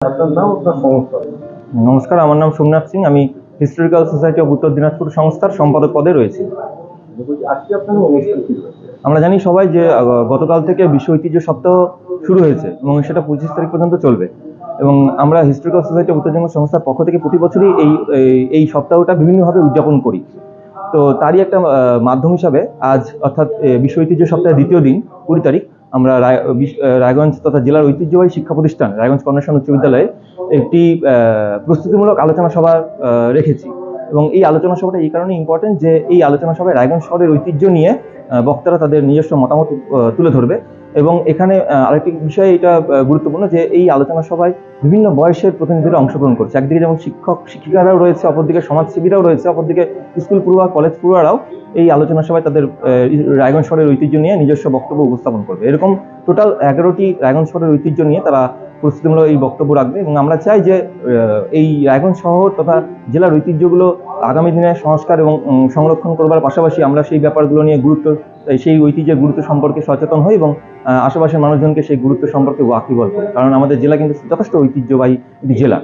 আপনার নাম আপনার সংস্থা। নমস্কার, আমার নাম সোমনাথ সিং। আমি হিস্টোরিক্যাল সোসাইটি অফ উত্তর দিনাজপুর সংস্থার সম্পাদক পদে রয়েছি। আজকে আপনাদের অনুষ্ঠান কি হয়েছে? আমরা জানি সবাই যে গতকাল থেকে বিশ্ব ঐতিহ্য সপ্তাহ শুরু হয়েছে এবং সেটা 25 তারিখ পর্যন্ত চলবে। এবং আমরা হিস্টোরিক্যাল সোসাইটি অফ উত্তর দিনাজপুর সংস্থার পক্ষ থেকে প্রতি বছরই এই সপ্তাহটা বিভিন্নভাবে উদযাপন করি। তো তারই একটা মাধ্যম হিসাবে আজ অর্থাৎ বিশ্ব ঐতিহ্য সপ্তাহের দ্বিতীয় দিন 20 তারিখ আমরা রায়গঞ্জ তথা জেলার ঐতিহ্যবাহী শিক্ষা প্রতিষ্ঠান রায়গঞ্জ কর্নেশন উচ্চ বিদ্যালয়ে একটি প্রস্তুতিমূলক আলোচনা সভা রেখেছি। এবং এই আলোচনা সভাটা এই কারণে ইম্পর্টেন্ট যে এই আলোচনা সভায় রায়গঞ্জ শহরের ঐতিহ্য নিয়ে বক্তারা তাদের নিজস্ব মতামত তুলে ধরবে। এবং এখানে আরেকটি বিষয় এটা গুরুত্বপূর্ণ যে এই আলোচনা সভায় বিভিন্ন বয়সের প্রতিনিধিরা অংশগ্রহণ করছে। একদিকে যেমন শিক্ষক শিক্ষিকারাও রয়েছে, অপরদিকে সমাজসেবীরাও রয়েছে, অপরদিকে স্কুল পড়ুয়া কলেজ পড়ুয়ারাও এই আলোচনা সভায় তাদের রায়গঞ্জ শহরের ঐতিহ্য নিয়ে নিজস্ব বক্তব্য উপস্থাপন করবে। এরকম টোটাল 11টি রায়গঞ্জ শহরের ঐতিহ্য নিয়ে তারা প্রস্তুতিমূলক এই বক্তব্য রাখবে। এবং আমরা চাই যে এই রায়গঞ্জ শহর তথা জেলার ঐতিহ্যগুলো আগামী দিনে সংস্কার এবং সংরক্ষণ করবার পাশাপাশি আমরা সেই ব্যাপারগুলো নিয়ে সেই ঐতিহ্যের গুরুত্ব সম্পর্কে সচেতন হই এবং আশেপাশের মানুষজনকে সেই গুরুত্ব সম্পর্কে ওয়াকিবহাল করি। কারণ আমাদের জেলা কিন্তু যথেষ্ট ঐতিহ্যবাহী একটি জেলা।